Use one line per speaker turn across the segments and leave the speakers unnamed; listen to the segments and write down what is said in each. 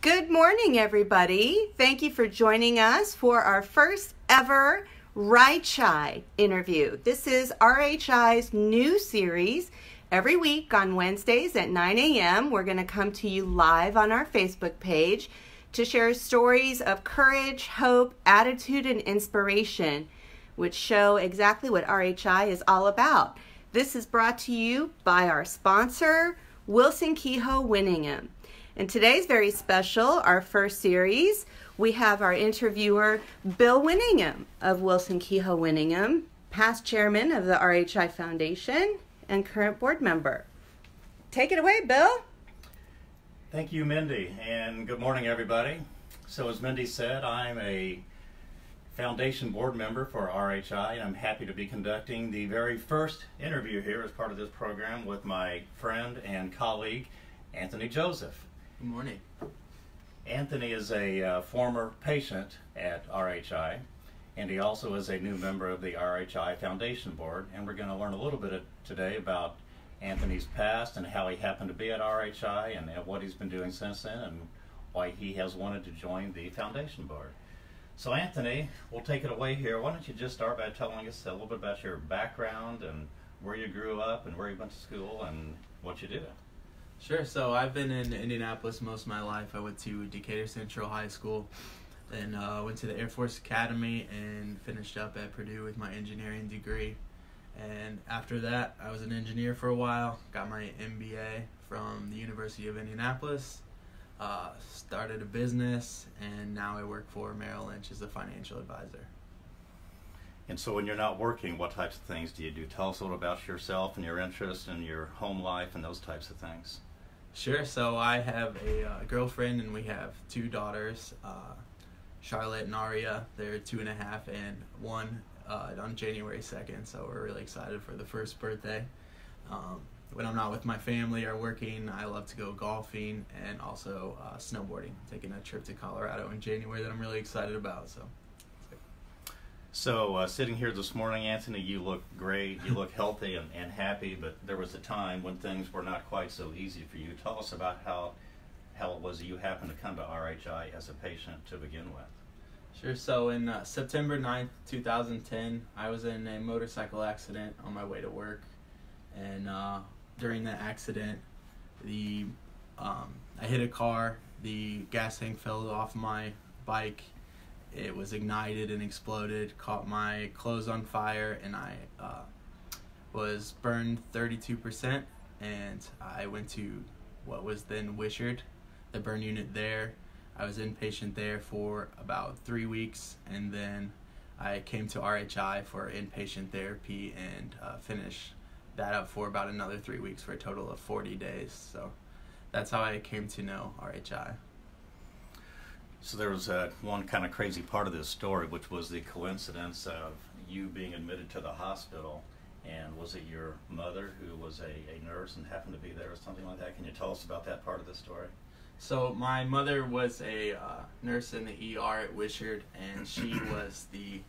Good morning, everybody. Thank you for joining us for our first ever RHI CHAI interview. This is RHI's new series. Every week on Wednesdays at 9 a.m., we're going to come to you live on our Facebook page to share stories of courage, hope, attitude, and inspiration, which show exactly what RHI is all about. This is brought to you by our sponsor, Wilson Kehoe Winingham. And today's very special, our first series, we have our interviewer, Bill Winingham of Wilson Kehoe Winingham, past chairman of the RHI Foundation and current board member. Take it away, Bill.
Thank you, Mindy, and good morning, everybody. So as Mindy said, I'm a foundation board member for RHI, and I'm happy to be conducting the very first interview here as part of this program with my friend and colleague, Anthony Joseph.
Good morning.
Anthony is a former patient at RHI, and he also is a new member of the RHI Foundation Board, and we're going to learn a little bit today about Anthony's past and how he happened to be at RHI and what he's been doing since then and why he has wanted to join the Foundation Board. So Anthony, we'll take it away here. Why don't you just start by telling us a little bit about your background and where you grew up and where you went to school and what you do.
Sure. So I've been in Indianapolis most of my life. I went to Decatur Central High School, then went to the Air Force Academy and finished up at Purdue with my engineering degree. And after that, I was an engineer for a while, got my MBA from the University of Indianapolis, started a business, and now I work for Merrill Lynch as a financial advisor.
And so when you're not working, what types of things do you do? Tell us a little about yourself and your interests and your home life and those types of things.
Sure. So I have a girlfriend, and we have two daughters, Charlotte and Aria. They're 2.5 and 1 on January 2nd, so we're really excited for the first birthday. When I'm not with my family or working, I love to go golfing and also snowboarding. Taking a trip to Colorado in January that I'm really excited about.
So sitting here this morning, Anthony, you look great, you look healthy and happy, but there was a time when things were not quite so easy for you. Tell us about how it was that you happened to come to RHI as a patient to begin with.
Sure. So in September 9th, 2010, I was in a motorcycle accident on my way to work, and during that accident, I hit a car, the gas tank fell off my bike. It was ignited and exploded, caught my clothes on fire, and I was burned 32%, and I went to what was then Wishard, the burn unit there. I was inpatient there for about 3 weeks, and then I came to RHI for inpatient therapy and finished that up for about another 3 weeks for a total of 40 days. So that's how I came to know RHI.
So there was one kind of crazy part of this story, which was the coincidence of you being admitted to the hospital. And was it your mother who was a nurse and happened to be there or something like that? Can you tell us about that part of the story?
So my mother was a nurse in the ER at Wishard, and she was the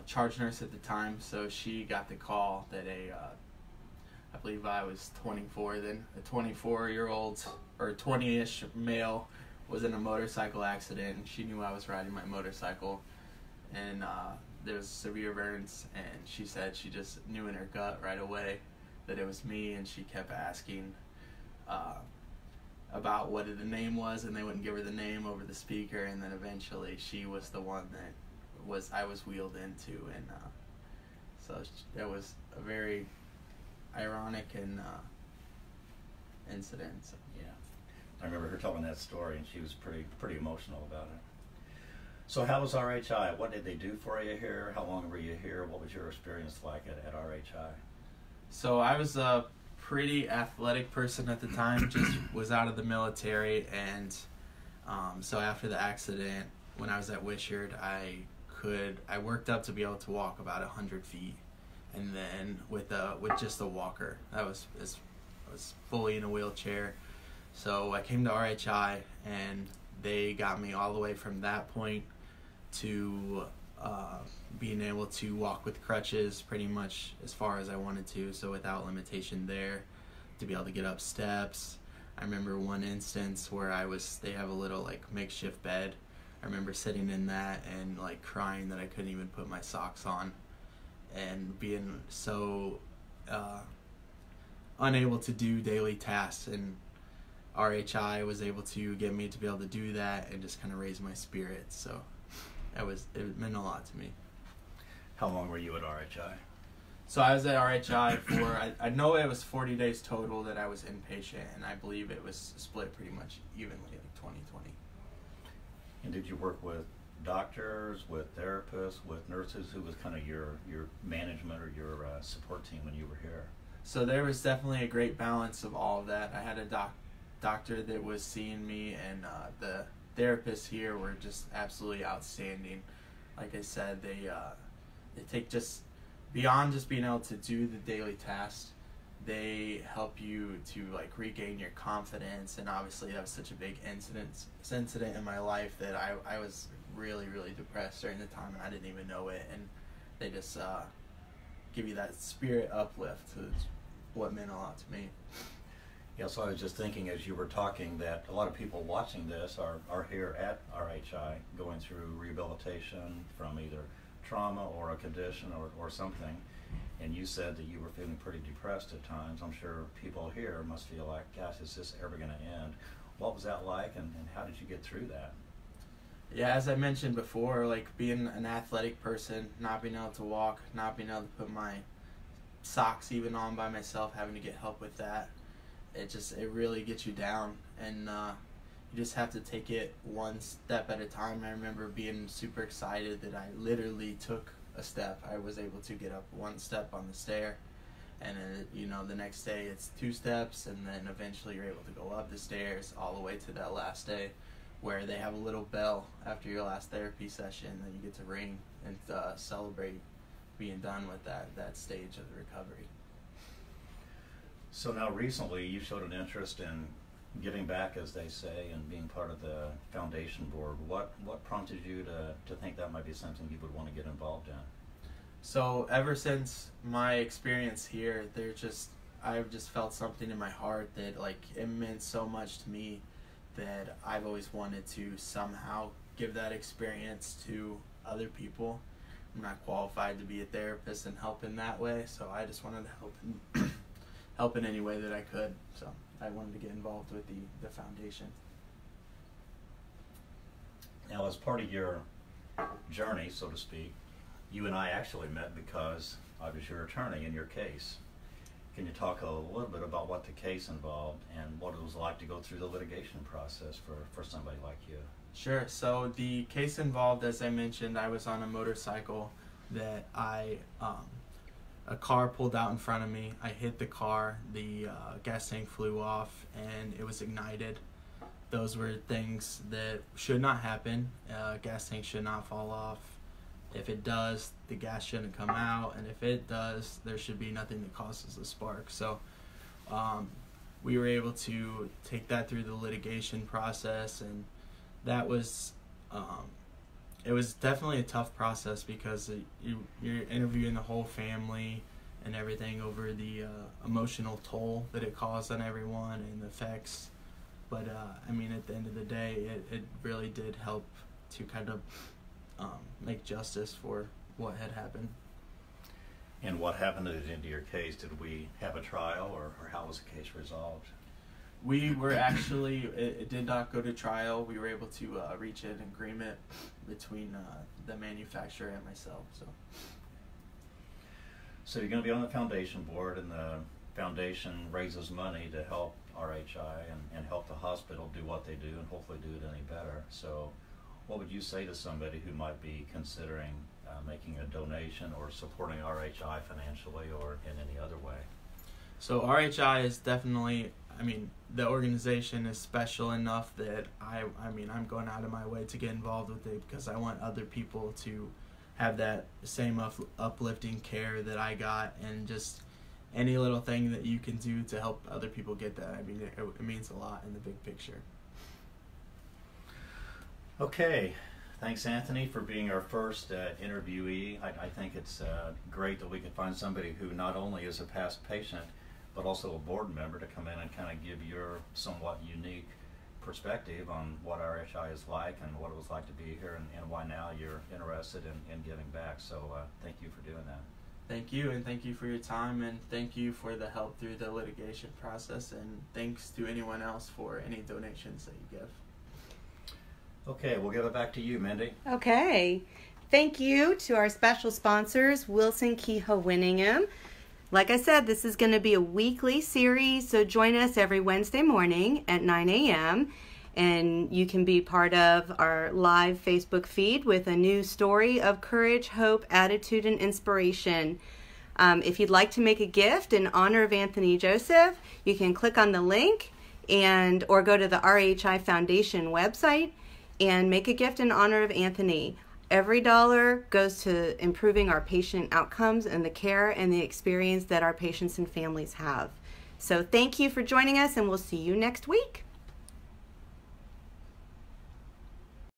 charge nurse at the time. So she got the call that I believe I was 24 then, a 24-year-old or 20-ish male was in a motorcycle accident, and she knew I was riding my motorcycle, and there was severe burns, and she said she just knew in her gut right away that it was me, and she kept asking about what the name was, and they wouldn't give her the name over the speaker, and then eventually she was the one that I was wheeled into, and so that was a very ironic and incident. So.
Yeah. I remember her telling that story, and she was pretty emotional about it. So how was RHI? What did they do for you here? How long were you here? What was your experience like at RHI?
So I was a pretty athletic person at the time, just was out of the military, and so after the accident, when I was at Wishard, I worked up to be able to walk about 100 feet, and then with just a walker. I was fully in a wheelchair. So I came to RHI, and they got me all the way from that point to being able to walk with crutches pretty much as far as I wanted to, so without limitation there, to be able to get up steps, I remember one instance where they have a little like makeshift bed. I remember sitting in that and like crying that I couldn't even put my socks on, and being so unable to do daily tasks, and RHI was able to get me to be able to do that and just kind of raise my spirits. So it meant a lot to me.
How long were you at RHI?
So I was at RHI for, I know it was 40 days total that I was inpatient, and I believe it was split pretty much evenly, like 20/20.
And did you work with doctors, with therapists, with nurses? Who was kind of your management or your support team when you were here?
So there was definitely a great balance of all of that. I had a doctor that was seeing me, and the therapists here were just absolutely outstanding. Like I said, they take just beyond just being able to do the daily tasks, they help you to like regain your confidence. And obviously that was such a big incident in my life that I was really, really depressed during the time, and I didn't even know it. And they just give you that spirit uplift. It's what meant a lot to me.
Yeah, so I was just thinking as you were talking that a lot of people watching this are here at RHI going through rehabilitation from either trauma or a condition or something, and you said that you were feeling pretty depressed at times. I'm sure people here must feel like, gosh, is this ever going to end? What was that like, and how did you get through that?
Yeah, as I mentioned before, like being an athletic person, not being able to walk, not being able to put my socks even on by myself, having to get help with that, it really gets you down, and you just have to take it one step at a time. I remember being super excited that I literally took a step. I was able to get up one step on the stair, and then, the next day it's 2 steps, and then eventually you're able to go up the stairs all the way to that last day where they have a little bell after your last therapy session that you get to ring and celebrate being done with that stage of the recovery.
So now recently you showed an interest in giving back, as they say, and being part of the foundation board. What prompted you to think that might be something you would want to get involved in?
So ever since my experience here, I've just felt something in my heart that like it meant so much to me that I've always wanted to somehow give that experience to other people. I'm not qualified to be a therapist and help in that way, so I just wanted to help in any way that I could. So I wanted to get involved with the foundation.
Now, as part of your journey, so to speak, you and I actually met because I was your attorney in your case. Can you talk a little bit about what the case involved and what it was like to go through the litigation process for somebody like you?
Sure. So the case involved, as I mentioned, I was on a motorcycle that a car pulled out in front of me. I hit the car, the gas tank flew off, and it was ignited. Those were things that should not happen. Gas tank should not fall off. If it does, the gas shouldn't come out, and if it does, there should be nothing that causes the spark. So we were able to take that through the litigation process, and that was it was definitely a tough process because you're interviewing the whole family and everything over the emotional toll that it caused on everyone and the effects. But I mean, at the end of the day, it really did help to kind of make justice for what had happened.
And what happened at the end of your case? Did we have a trial, or how was the case resolved?
We were actually, it did not go to trial. We were able to reach an agreement between the manufacturer and myself.
So you're going to be on the foundation board, and the foundation raises money to help RHI and help the hospital do what they do and hopefully do it any better. So what would you say to somebody who might be considering making a donation or supporting RHI financially or in any other way?
So RHI is definitely, the organization is special enough that I'm going out of my way to get involved with it because I want other people to have that same uplifting care that I got, and just any little thing that you can do to help other people get that. It means a lot in the big picture.
Okay. Thanks, Anthony, for being our first interviewee. I think it's great that we could find somebody who not only is a past patient, but also a board member to come in and kind of give your somewhat unique perspective on what RHI is like and what it was like to be here, and why now you're interested in giving back. So thank you for doing that.
Thank you, and thank you for your time, and thank you for the help through the litigation process, and thanks to anyone else for any donations that you give.
Okay, we'll give it back to you, Mindy.
Okay. Thank you to our special sponsors, Wilson Kehoe Winingham. Like I said, this is going to be a weekly series, so join us every Wednesday morning at 9 a.m. And you can be part of our live Facebook feed with a new story of courage, hope, attitude, and inspiration. If you'd like to make a gift in honor of Anthony Joseph, you can click on the link or go to the RHI Foundation website and make a gift in honor of Anthony. Every dollar goes to improving our patient outcomes and the care and the experience that our patients and families have. So thank you for joining us, and we'll see you next week.